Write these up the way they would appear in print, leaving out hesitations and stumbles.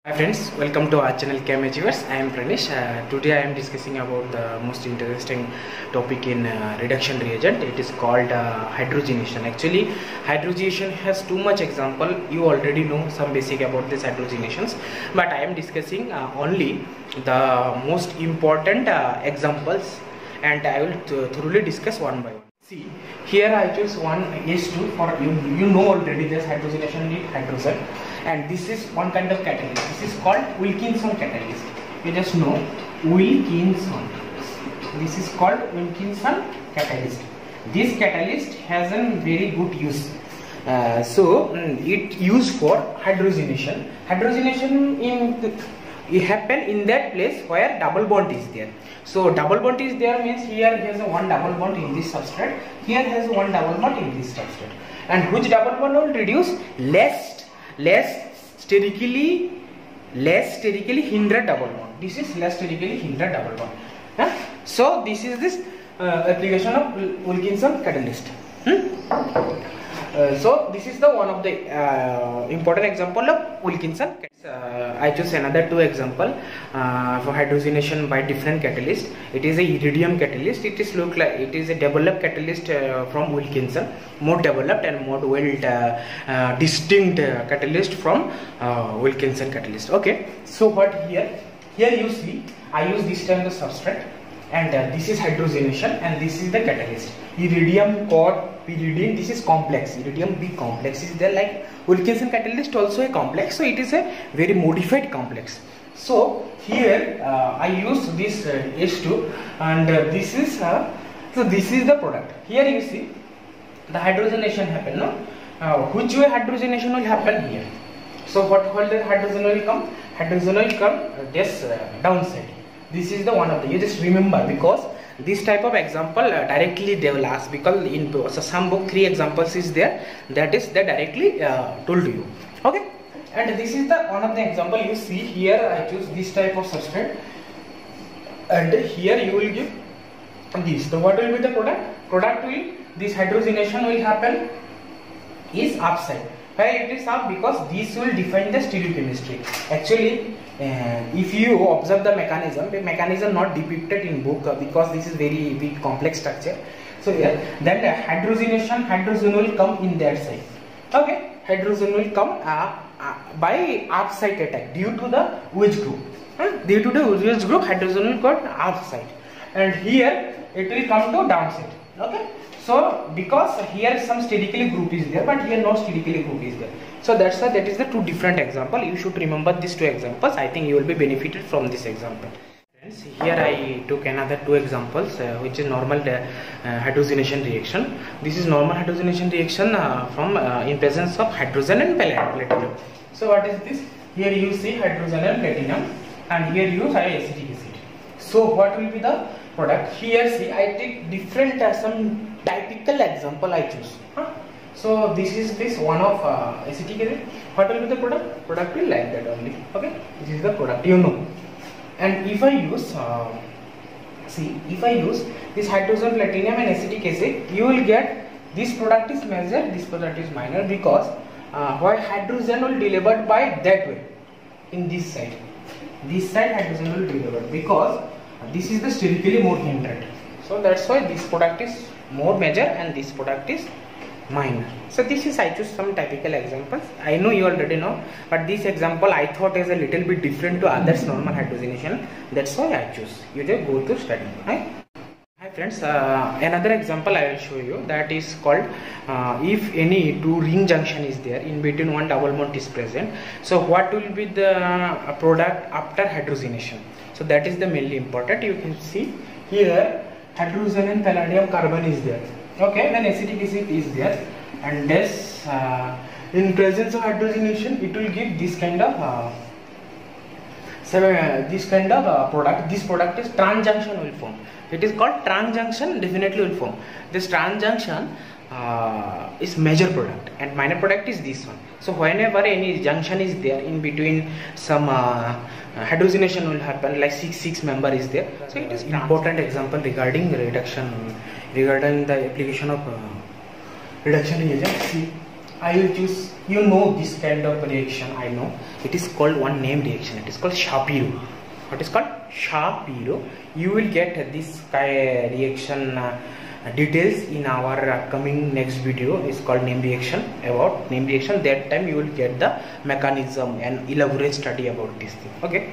Hi friends, welcome to our channel Chem Achievers. I am Pranish. Today I am discussing about the most interesting topic in reduction reagent. It is called hydrogenation. Actually, hydrogenation has too much example. You already know some basic about this hydrogenations, but I am discussing only the most important examples, and I will thoroughly discuss one by one. See, here I choose one H2 for you. You know already this hydrogenation need hydrogen, and this is one kind of catalyst. This is called Wilkinson catalyst. You just know Wilkinson. This is called Wilkinson catalyst. This catalyst has a very good use. It used for hydrogenation. Hydrogenation it happen in that place where double bond is there. So double bond is there means here has a one double bond in this substrate, here has one double bond in this substrate, and which double bond will reduce less sterically hindered double bond. This is less sterically hindered double bond. So this is this application of Wilkinson catalyst. So this is the one of the important example of Wilkinson. I choose another two example for hydrogenation by different catalyst. It is a iridium catalyst. It is look like it is a developed catalyst from Wilkinson, more developed and more well distinct catalyst from Wilkinson catalyst. Okay, so what here you see I use this kind of substrate, and this is hydrogenation, and this is the catalyst. Iridium core pyridine, this is complex. Iridium B complex is there, like Wilkinson catalyst also a complex, so it is a very modified complex. So here I use this H2, and this is this is the product. Here you see the hydrogenation happen. No, which way hydrogenation will happen here? So what the hydrogen will come? Hydrogen will come this downside. This is the one of the, you just remember, because this type of example directly they will ask, because in some book 3 examples is there, that is they directly told you. Okay, and this is the one of the example. You see here I choose this type of substrate, and here you will give this. So what will be the product? Product will, this hydrogenation will happen is upside. Why it is up? Because this will define the stereochemistry. Actually, if you observe the mechanism not depicted in book, because this is very big complex structure. So here, then the hydrogen will come in that side. Okay, hydrogen will come by upside attack due to the wedge group. Due to the wedge group, hydrogen will go upside, and here it will come to downside. Okay. So because here some sterically group is there, but here no sterically group is there. So that's why that is the two different example. You should remember these two examples. I think you will be benefited from this example. Friends, here I took another two examples, which is normal hydrogenation reaction. This is normal hydrogenation reaction from in presence of hydrogen and platinum. So what is this? Here you see hydrogen and platinum, and here you have acetic acid. So what will be the product? Here see I take different some typical example I choose. So this is this one of acetic acid. What will be the product? Product will like that only. Okay, this is the product, you know. And if I use see, if I use this hydrogen, platinum and acetic acid, you will get this product is major, this product is minor, because why hydrogen will delivered by that way in this side. This side hydrogen will delivered because this is the sterically more hindered. So that's why this product is more major and this product is minor. So this is I choose some typical examples. I know you already know, but this example I thought is a little bit different to others normal hydrogenation. That's why I choose. You just go to study. Right? Hi friends, another example I will show you, that is called if any two ring junction is there, in between one double bond is present. So what will be the product after hydrogenation? So that is the mainly important. You can see here hydrogen and palladium carbon is there. Okay, then acetic acid is there, and this in presence of hydrogenation it will give this kind of product. This product is trans junction will form. It is called trans junction, definitely will form. This trans junction is major product, and minor product is this one. So whenever any junction is there in between, some hydrogenation will happen, like 6 member is there. So it is important example regarding reduction, regarding the application of reduction reagent. See, I will choose, you know, this kind of reaction. I know it is called one name reaction. It is called Shapiro. What is called Shapiro? You will get this reaction details in our upcoming next video. It's called name reaction. About name reaction, that time you will get the mechanism and elaborate study about this thing. Okay.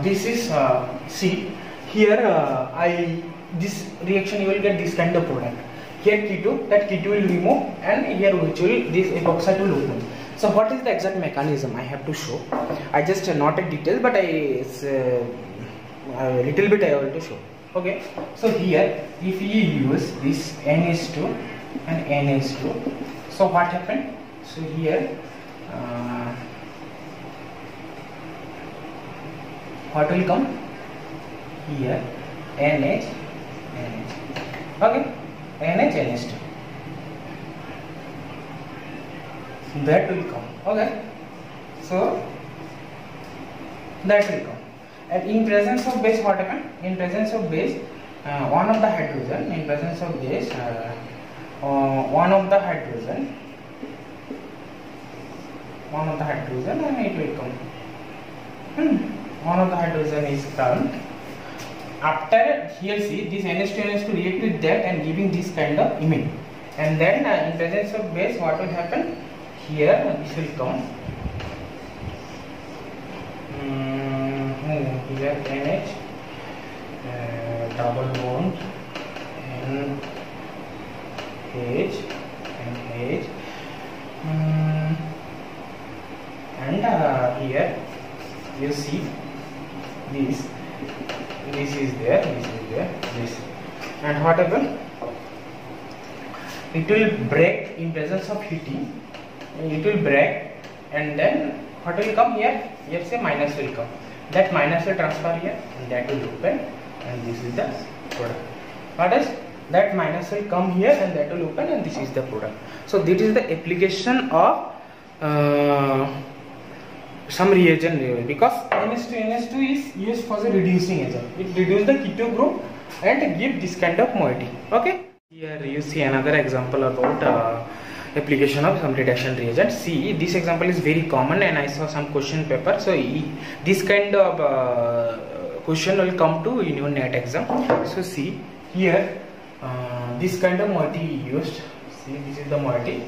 This is see here. This reaction you will get this kind of product. Here Keto, that Keto will remove, and here which will this epoxide will open. So what is the exact mechanism I have to show? I just not a detail, but a little bit I want to show. Okay. So here if you use this NH2 and NH2, so what happened? So here what will come? Here NH. Okay, NH2, that will come. Okay, so that will come. And in presence of base, what happened? In presence of base, one of the hydrogen. In presence of base, one of the hydrogen, and it will come. One of the hydrogen is turned. After here, see this NH2 react with that and giving this kind of image, and then in presence of base, what will happen? Here this will come. Here NH double bond and H and H, and here you see this. This is there, this, and what happened? It will break in presence of heating. It will break, and then what will come here? Here say minus will come. That minus will transfer here, and that will open, and this is the product. What is that? Minus will come here, and that will open, and this is the product. So this is the application of some reagent, because NH2 is used for the reducing agent. It reduces the keto group and give this kind of moiety. Okay. Here you see another example about application of some reduction reagent. See, this example is very common, and I saw some question paper. So this kind of question will come to in your NET exam. So see here, this kind of moiety used. See, this is the moiety.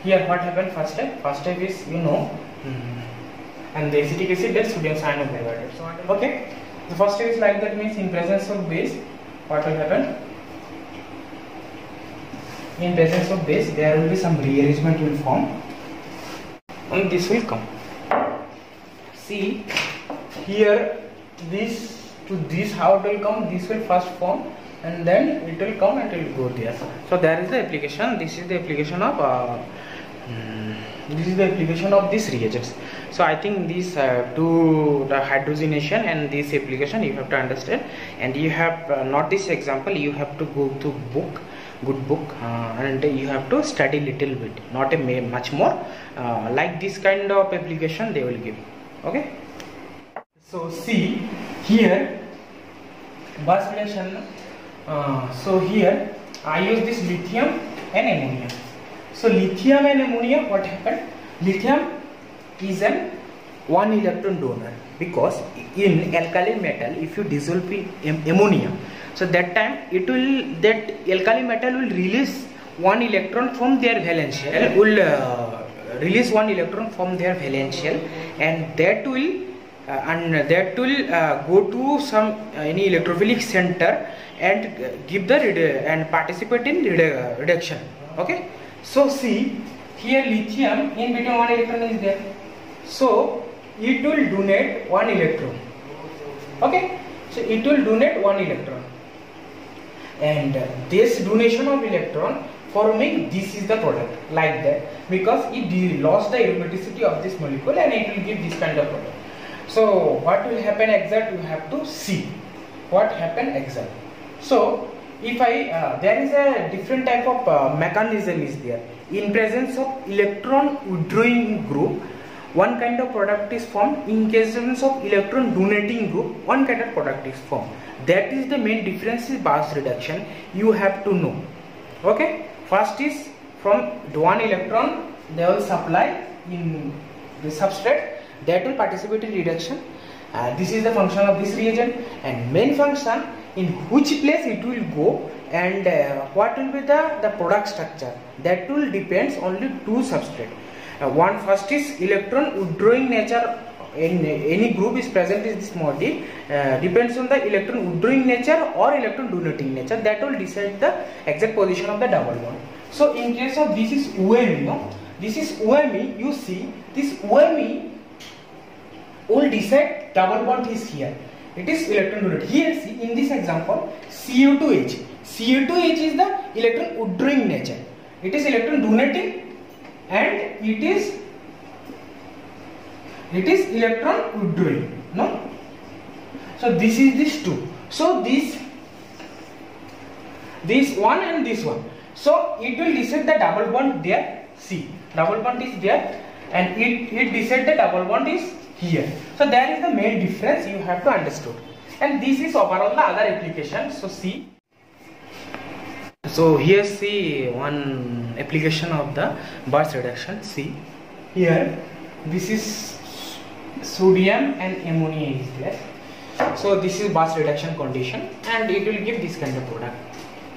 Here what happened? First step is, you know, and the acetic acid, then sodium cyanobariate. So okay, the first step is like that, means in presence of base, what will happen? In presence of base, there will be some rearrangement will form, and this will come. See here, this to this, how it will come? This will first form, and then it will come and it will go there. So there is the application. This is the application of this reagents. So I think these two, the hydrogenation and this application, you have to understand, and you have not this example, you have to go to good book, and you have to study little bit, not a much more, like this kind of application they will give. Okay. So see here, bus relation. So here I use this lithium and ammonia. So lithium and ammonia, what happened? Lithium is an one electron donor, because in alkali metal, if you dissolve ammonia, so that time that alkali metal will release one electron from their valence shell, and that will go to some any electrophilic center and give the and participate in reduction. Okay. So see here, lithium in between one electron is there, so it will donate one electron. Okay, so it will donate one electron, and this donation of electron forming this is the product, like that, because it lost the aromaticity of this molecule and it will give this kind of product. So what will happen exact, you have to see what happened exact. So if there is a different type of mechanism is there. In presence of electron withdrawing group, one kind of product is formed. In presence of electron donating group, one kind of product is formed. That is the main difference in Bose reduction. You have to know. Okay. First is from one electron they will supply in the substrate, that will participate in reduction. This is the function of this reagent, and main function in which place it will go and what will be the product structure, that will depends only two substrate. One first is electron withdrawing nature in any group is present in this moiety, depends on the electron withdrawing nature or electron donating nature, that will decide the exact position of the double bond. So in case of this is OMe, no? This is OMe, you see this OMe will decide double bond is here. It is electron donating. Here see in this example CO2H. CO2H is the electron withdrawing nature. It is electron donating and it is electron withdrawing. No? So this is this two. So this one and this one. So it will decide the double bond there. See, double bond is there and it decide the double bond is here. So there is the main difference you have to understood. And this is overall the other application. So see. So here see one application of the Bart's reduction. See here, this is sodium and ammonia is there. So this is Bart's reduction condition and it will give this kind of product.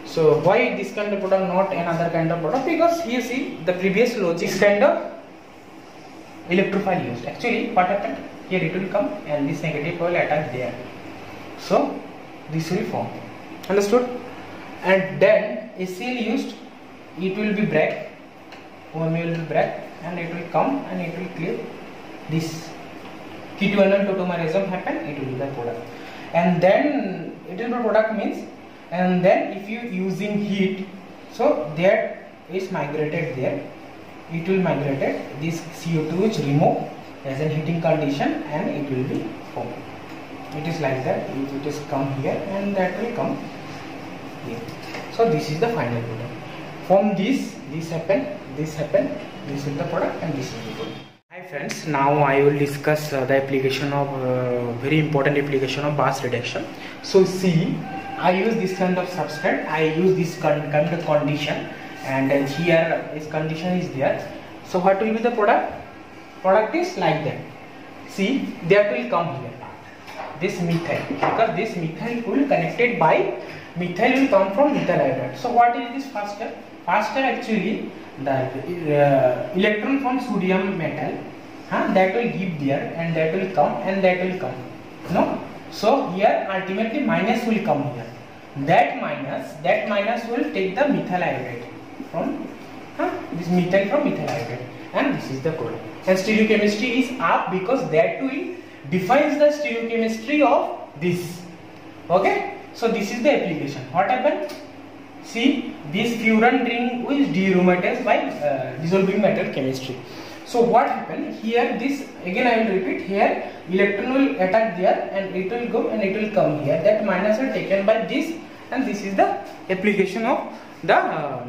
So why this kind of product, not another kind of product? Because here see the previous logic kind of electrophile used. Actually what happened? Here it will come and this negative will attack there. So this will form. Understood? And then HCl used, it will be break, OMe will be break and it will come and it will clear this K2NL tautomerism happen, it will be the product. And then it will be product means, and then if you using heat, so that is migrated there, it will migrated this CO2 which remove as a heating condition and it will be formed. It is like that, it is come here and that will come here. So this is the final product. From this happen, this is the product and this is the product. Hi friends, now I will discuss the application of very important application of Bart's reduction. So see, I use this kind of substrate, I use this kind of condition, and here this condition is there. So what will be the product? Product is like that. See, that will come here. This methyl, because this methyl will connected by methyl will come from methyl iodide. So what is this first step? First step actually the electron from sodium metal, that will give there and that will come and that will come. No? So here ultimately minus will come here. That minus will take the methyl iodide from this methyl from methyl iodide, and this is the product. And stereochemistry is up because that will defines the stereochemistry of this. Okay, so this is the application. What happened? See, this furan ring is dearomatized by dissolving metal chemistry. So what happened here? This again I will repeat here. Electron will attack there and it will go and it will come here. That minus will taken by this, and this is the application of the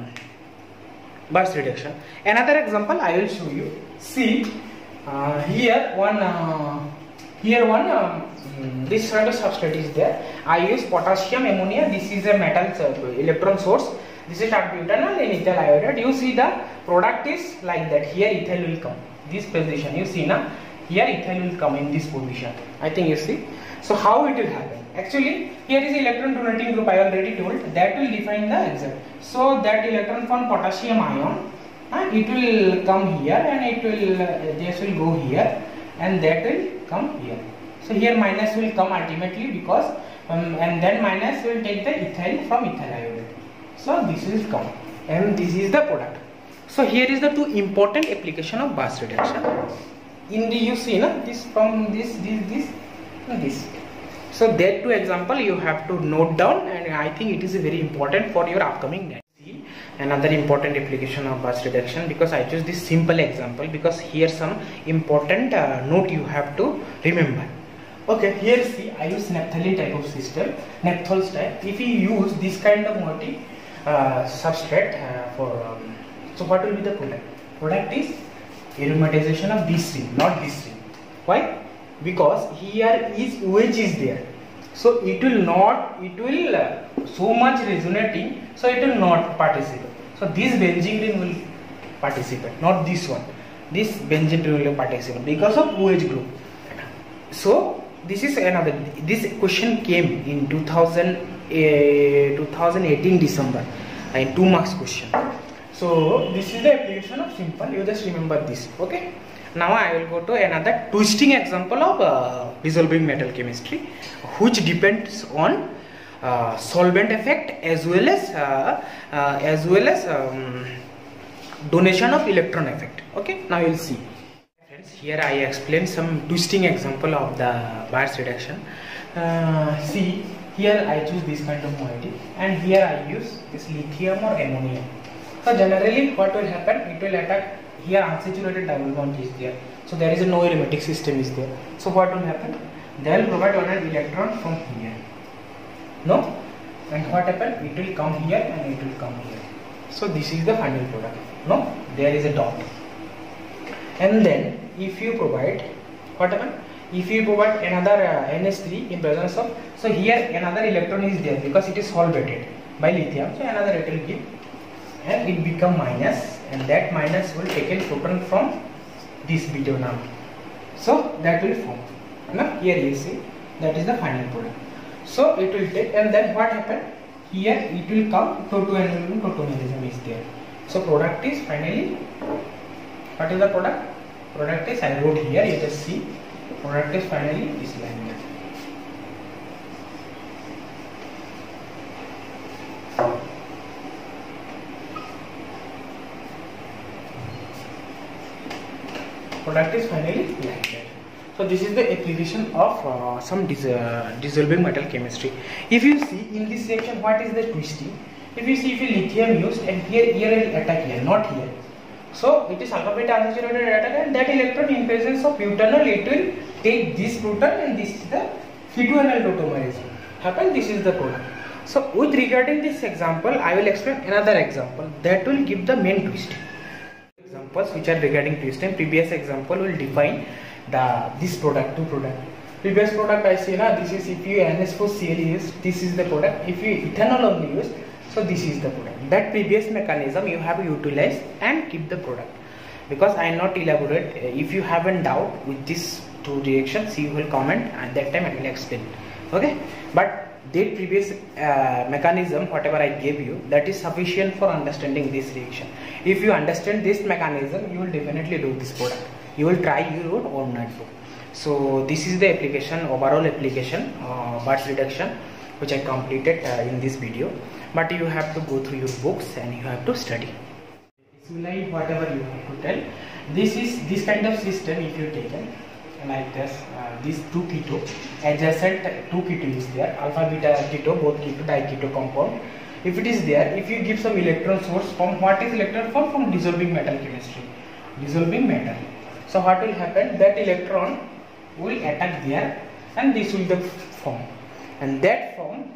Bart's reduction. Another example I will show you. See, here one. This kind of substrate is there. I use potassium ammonia. This is a metal electron source. This is butanol and ethyl iodide. You see the product is like that. Here ethyl will come. This position you see now. Here ethyl will come in this position. I think you see. So how it will happen? Actually, here is electron donating group. I already told that will define the exact. So that electron from potassium ion, it will come here and it will this will go here and that will come here. So here minus will come ultimately because and then minus will take the ethyl from ethyl iodide. So this is come and this is the product. So here is the two important application of Bart's reduction. In the you see this from this and this. So that two example you have to note down, and I think it is very important for your upcoming next. See another important application of Bart's reduction, because I choose this simple example because here some important note you have to remember. Okay, here see I use naphthalene type of system, naphthols type. If you use this kind of moiety substrate so what will be the product? Product is aromatization of this ring, not this ring. Why? Because here is OH is there, so it will so much resonating, so it will not participate. So this benzene ring will participate, not this one. This benzene ring will participate because of OH group. So this is another. This question came in 2018 December, in 2 marks question. So this is the application of simple. You just remember this. Okay. Now I will go to another twisting example of dissolving metal chemistry, which depends on solvent effect as well as donation of electron effect. Okay, now you will see. Friends, here I explain some twisting example of the Bart's reduction. See, here I choose this kind of moiety, and here I use this lithium or ammonia. So generally, what will happen? It will attack. Here unsaturated double bond is there, so there is no aromatic system is there. So what will happen? They will provide one electron from here. No, and what happen? It will come here and it will come here. So this is the final product. No, there is a dot. And then if you provide, what happen? If you provide another NH3 in presence of, so here another electron is there because it is solvated by lithium. So another it will give, and it become minus, and that minus will take a photon from this beta now. So that will form. Now here you see that is the final product. So it will take, and then what happen? Here it will come tautomerism is there. So product is finally, what is the product? Product is, I wrote here, you just see, product is finally this line. Product is finally like that. So this is the application of some dissolving metal chemistry. If you see in this section, what is the twisting? If you see, if you lithium used, and here will attack here, not here. So it is alpha beta unsaturated attack, and that electron in presence of butanol, it will take this proton, and this is the keto-enol tautomerism. Happen, this is the product. So with regarding this example, I will explain another example that will give the main twist. Examples which are regarding twisting. Previous example will define this product, two product. Previous product I say na, this is if you NH4Cl use, this is the product. If you ethanol only use, so this is the product. That previous mechanism you have utilized and keep the product. Because I not elaborate. If you have a doubt with these two reactions, you will comment, and that time I will explain. Okay, but that previous mechanism, whatever I gave you, that is sufficient for understanding this reaction. If you understand this mechanism, you will definitely do this product. You will try your own notebook. So this is the application, overall application, Bart's reduction, which I completed in this video. But you have to go through your books and you have to study. Similarly, whatever you have to tell, this is this kind of system. If you take it like this, these two keto, adjacent two keto is there, alpha beta keto, both keto, diketo compound. If it is there, if you give some electron source from, what is electron form? From dissolving metal chemistry, dissolving metal. So what will happen? That electron will attack there, and this will the form, and that form,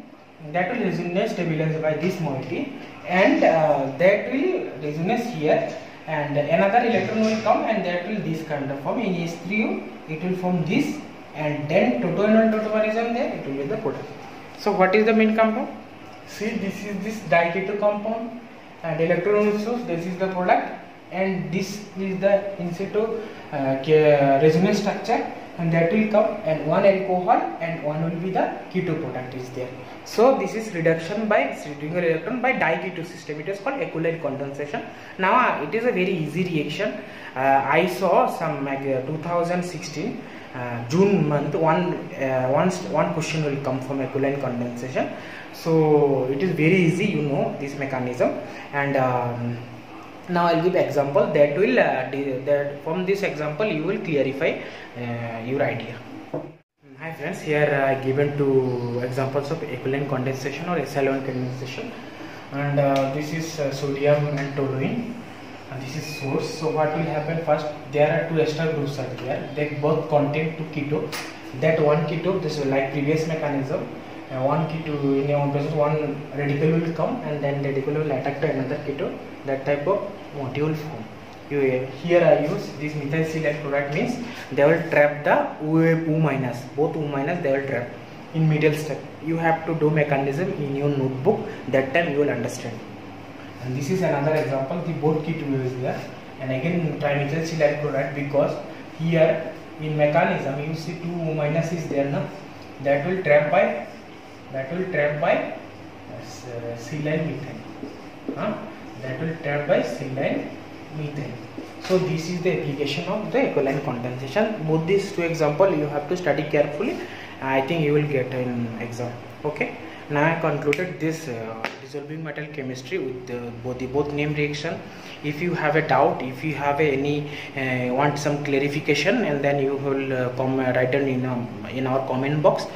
that will resonate stabilized by this moiety, and that will resonate here, and another electron will come, and that will this kind of form. In H3O it will form this, and then tautoenol tautomerism, there it will be the product. So what is the main compound? See, this is this diketo compound, and electron will source, this is the product, and this is the in situ resonance structure, and that will come, and one alcohol and one will be the keto product is there. So this is reduction by single electron by diketo system. It is called Echolite condensation. Now it is a very easy reaction. I saw some 2016 June month, one question will come from Echolite condensation. So it is very easy, you know this mechanism, and now I'll give example that will that from this example you will clarify your idea. Hi friends, here I given two examples of Echolite condensation or SL1 condensation, and this is sodium and toluene, and this is source. So what will happen? First, there are two ester groups are there. They both contain two keto. That one keto, this is like previous mechanism. One keto in one process, one radical will come, and then radical will attack to another keto. That type of module form. Here I use this methyl silane product, means they will trap the O minus, both O minus they will trap in middle step. You have to do mechanism in your notebook, that time you will understand. And this is another example, the both K2O is there, and again trimethyl silyl chloride, because here in mechanism you see 2 minus is there, no? That will trap by silyl methane. That will trap by silyl methane. So this is the application of the alkaline condensation. Both these two example you have to study carefully. I think you will get an exam. Okay. Now I concluded this dissolving metal chemistry with both name reaction. If you have a doubt, if you have any want some clarification, and then you will write in our comment box.